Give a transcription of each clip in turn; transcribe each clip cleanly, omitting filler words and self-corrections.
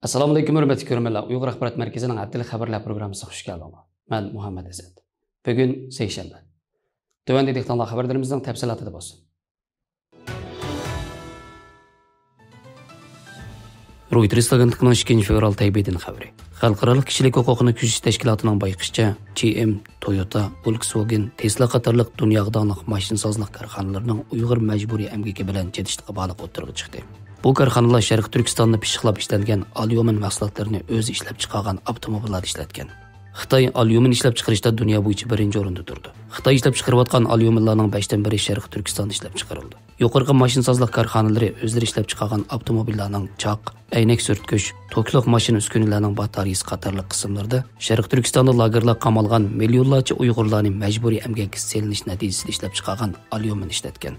Assalomu alaykum hurmatli ko'ruvchilar. Uyg'ur axborot markazining haftalik xabarlar programmasiga xush keldinglar. Men Muhammad Azad. Bugun seshanba. Tövəndə diqqətlə xəbərlərimizin təfsilatı olsun. Reuters agentligining 2 fevral Taybeydan xəbəri. Xalqaralıq kişilik hüquqini küzətish tashkilotining bayqishicha, GM, Toyota, Volkswagen, Tesla qatorliq dunyodagi mashinasozlik korxonalarining Uyg'ur majburiy əmgəki bilan chedishliqqa bog'liq o'tirg'i chiqdi. Bu korxonalar Sharq Turkistonni pishiqlab ishlangan alyumin mahsulotlarini o'zi ishlab chiqargan avtomobillar ishlatgan. Xitoy alyumin ishlab chiqarishda dunyo bo'yicha birinchi o'rinda turdi. Xitoy ishlab chiqarayotgan alyuminlarning 5dan biri Sharq Turkistonda ishlab chiqarildi. Yuqorqi mashinasozlik korxonalari o'zlari ishlab chiqargan avtomobillarning choq, aynak surtkish, tokliq mashina uskunalarining batareyasi qatorliq qismlarida Sharq Turkistonda lagerlar qamalgan millionlarcha Uyg'urlarni majburiy emgakka selinish natijasida ishlab chiqargan alyumin ishlatgan.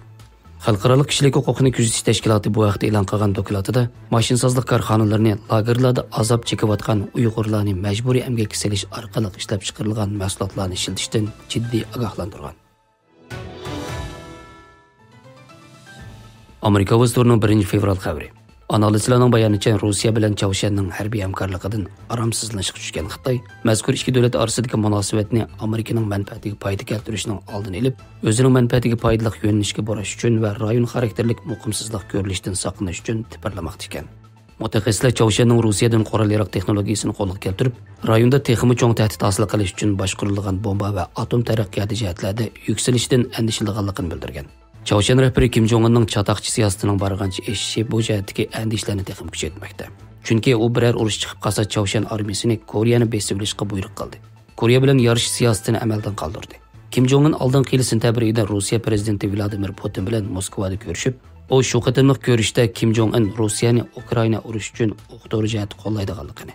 Xalqaralıq kişilik hüquqini küzətish tashkiloti bu vaqtda e'lon qilgan dokladida mashinasozlik korxonalarini lagerlarda azob chekayotgan Uyg'urlarni majburiy emgakka selish orqali ishlab chiqarilgan mahsulotlarni ishlatishdan jiddiy ogohlantirgan. Amerika vazirining 1 fevral xabari. Analizchilarning bayonicha Rossiya bilan Chavshanning harbiy hamkorligidan aramsizlanishga tushgan Xitoy mazkur ikki davlat orasidagi munosabatni Amerikaning manfaatiga foyda keltirishning oldini olib, o'zining manfaatiga foydali yo'nalishga borish uchun va rayon xarakterlik muqimsizlik ko'rilishdan saqlanish uchun tipirlamoqda ekan. Mutaxassislar Chavshanning Rossiyadan qurol-yarog' texnologiyasini qo'lga keltirib, rayonda texmi cho'ng tahdid hosil qilish uchun boshqarilgan bomba va atom taraqqiyoti jihatlarida yuksalishdan andishlanganligini bildirgan. Chavshan rahbari Kim Jong-unning chataqchi siyosatining bargancha eshishi bu jihatdagi andishlarni texim kuchaytmoqda. Chunki u biror urush chiqib qolsa Chavshan armiyasini Koreyani besib olishga buyruq qildi. Koreya bilan yarish siyosatini amaldan qoldirdi. Kim Jong-un oldingi yil sentabrida Rossiya prezidenti Vladimir Putin bilan Moskvada ko'rishib, u shu qatorliq ko'rishda Kim Jong-un Rossiyani Ukraina urushi uchun o'qito'g'ri jihat qo'llaydiganligini,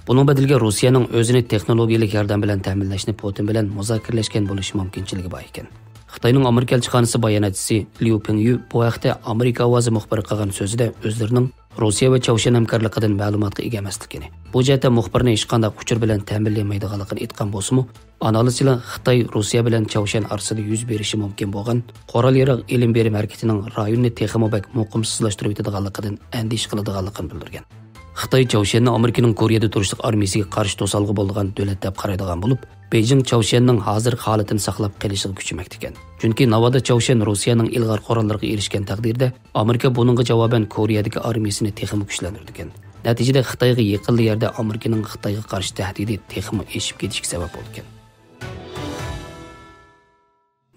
buning badaliga Rossiyaning o'zini texnologiyalik yordam bilan ta'minlashni Putin bilan muzokaralashgan bo'lishi mumkinchiligi bor ekan. Xitoyning Amerika elchixonasi bayonotchisi Liu Pingyu bu vaqtda Amerika ovozi muxbiri qilgan so'zida o'zlarining Rossiya va Chavshan hamkorligidan ma'lumotga ega emasligini, bu jihatda muxbirni hech qanday uchur bilan ta'minlamaydiganligini aytgan bo'lsa-mu, analizchilar Xitoy Rossiya bilan Chavshan orasida yuz berishi mumkin bo'lgan qurol-yarog' ilm berim harakatining rayonni texmobak muqimsizlashtirib etadiganligidan andish qiladiganligini bildirgan. Xitoy Chavshanni Amerikaning Koreyada turishliq armiyasiga qarshi to'salg'i bo'lgan davlat deb qaraydigan bo'lib, Beijing Chavshanning hozir holatini saqlab qolishiga kuchmoqda ekan. Chunki navoda Chavshan Rossiyaning ilg'or qurollariga erishgan taqdirda Amerika buningga javoban Koreyadagi armiyasini texmi kuchlantirdi ekan. Natijada Xitoyga yaqin yerda Amerikaning Xitoyga qarshi tahdidi texmi eshib ketishiga sabab bo'ldi ekan.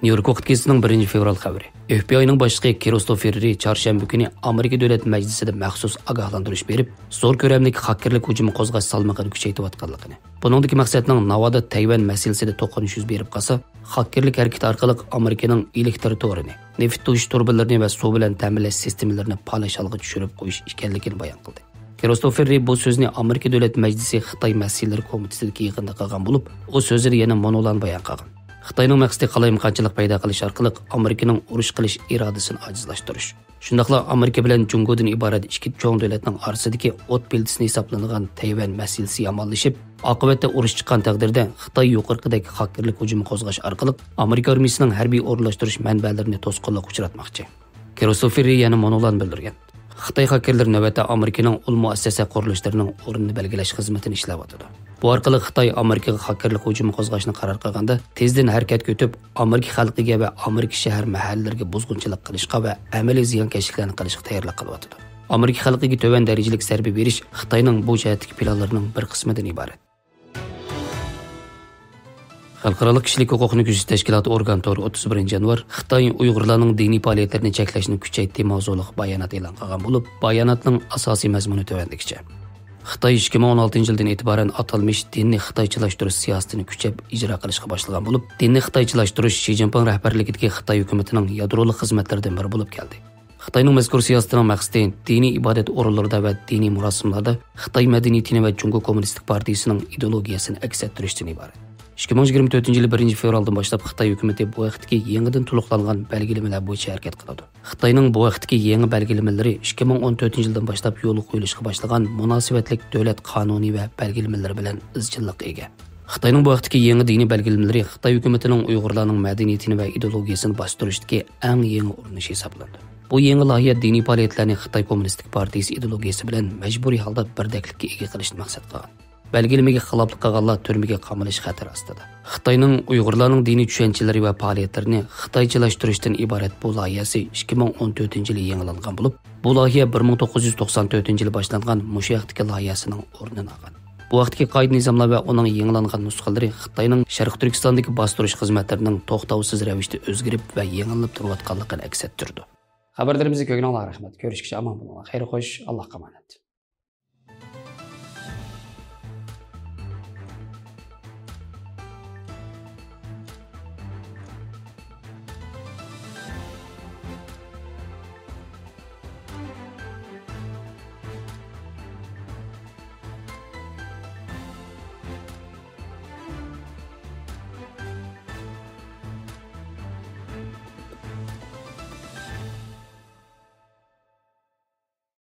New York vaqtgesining 1 fevral xabari. FBI'ning boshlig'i Christopher Wray chorshanba kuni Amerika Davlat Majlisida maxsus ogohlantirish berib, zo'r ko'lamdagi xakerlik hujumi qo'zg'ash salmog'ini kuchaytirayotganligini. Buningdagi maqsadning Navoda Tayvan masalasida to'qinish yuz berib qolsa, xakerlik harakati orqali Amerikaning elektr torini, neft tuyish turbinalarini va suv bilan ta'minlash sistemalarini palashalg'a tushirib qo'yish ekanligini bayon qildi. Christopher Wray bu so'zni Amerika Davlat Majlisi Xitoy masalalari komitesidagi yig'inda qilgan bo'lib, u so'zida yana monolan bayon qilgan. Xitoyning maqsadi qalayimqanchilik paydo qilish orqali Amerikaning urush qilish irodasini ojizlashtirish. Shundaqla Amerika bilan Jungodan iborat ikki cho'ng davlatning orasidagi o't belgisini hisoblanadigan Tayvan masalasi yomonlashib, oqibatda urush chiqqan taqdirda Xitoy yuqorqidagi xakerlik hujumi qo'zg'ash orqali Amerika armiyasining harbiy o'rnalashtirish manbalarini to'sqinlik uchratmoqchi. Christopher yana monolan bildirgan. Xitoy xakerlar navbatda Amerikaning ul muassasa qurilishlarining o'rnini belgilash xizmatini ishlayotdi. Bu orqali Xitoy Amerikaga xakerlik hujumi qo'zg'ashni qaror qilganda tezdan harakat ko'tib, Amerika xalqiga va Amerika shahar mahallalariga buzg'unchilik qilishga va amaliy ziyonkashliklarni qilishga tayyorlik qilyapti. Amerika xalqiga to'van darajalik zarba berish Xitoyning bu jihatdagi planlarining bir qismidan iborat. Xalqaralıq kişilik hüquqini küzətish tashkiloti organ to'ri 31 yanvar Xitoy Uyg'urlarning diniy faoliyatlarini cheklashni kuchaytirdi mavzuliq bayonot e'lon qilgan bo'lib, bayonotning asosiy mazmuni to'vandikicha. Xitoy 2016 yildan e'tiboran atalmış dinni xitoychilashtirish siyosatini kuchab ijro qilishga boshlagan bo'lib, dinni xitoychilashtirish Xi Jinping rahbarligidagi Xitoy hukumatining yadrolik xizmatlaridan biri bo'lib keldi. Xitoyning mazkur siyosatining maqsadi diniy ibodat o'rinlarida va diniy murosimlarda Xitoy madaniyatini va Jungo Kommunistik partiyasining ideologiyasini aks ettirishdan iborat. 2024 yılı 1 fevraldan boshlab Xitoy hukumati bu vaqtdagi yangidan to'liqlangan belgilamalar bo'yicha harakat qiladi. Xitoyning bu vaqtdagi yangi belgilamalari 2014 yildan boshlab yo'l qo'yilishga boshlagan munosabatlik davlat qonuniy va belgilamalari bilan izchillik ega. Xitoyning bu vaqtdagi yangi diniy belgilamalari Xitoy hukumatining Uyg'urlarning madaniyatini va ideologiyasini bostirishdagi eng yangi urinish hisoblanadi. Bu yangi loyiha diniy faoliyatlarni Xitoy Kommunistik partiyasi ideologiyasi bilan majburiy holda birdaklikka ega qilishni maqsad qilgan. Belgilimiga xiloflik qilganlar turmaga qamalish xatari ostida. Xitoyning Uyg'urlarning diniy tushanchalari va faoliyatlarini xitoychalashtirishdan iborat bu loyihasi 2014-yili yangilangan bo'lib, bu loyiha 1994-yili boshlangan mushayahdagi loyihasining o'rnini olgan. Bu vaqtdagi qoida-nizomlar va uning yangilangan nusxalari Xitoyning Sharq Turkistondagi bostirish xizmatlarining to'xtovsiz ravishda o'zgarib va yangilanib turayotganligini aks ettirdi. Xabarlarimizni ko'rganingizga rahmat. Ko'rishguncha omon bo'linglar. Xayr xo'sh, Allohga omonat.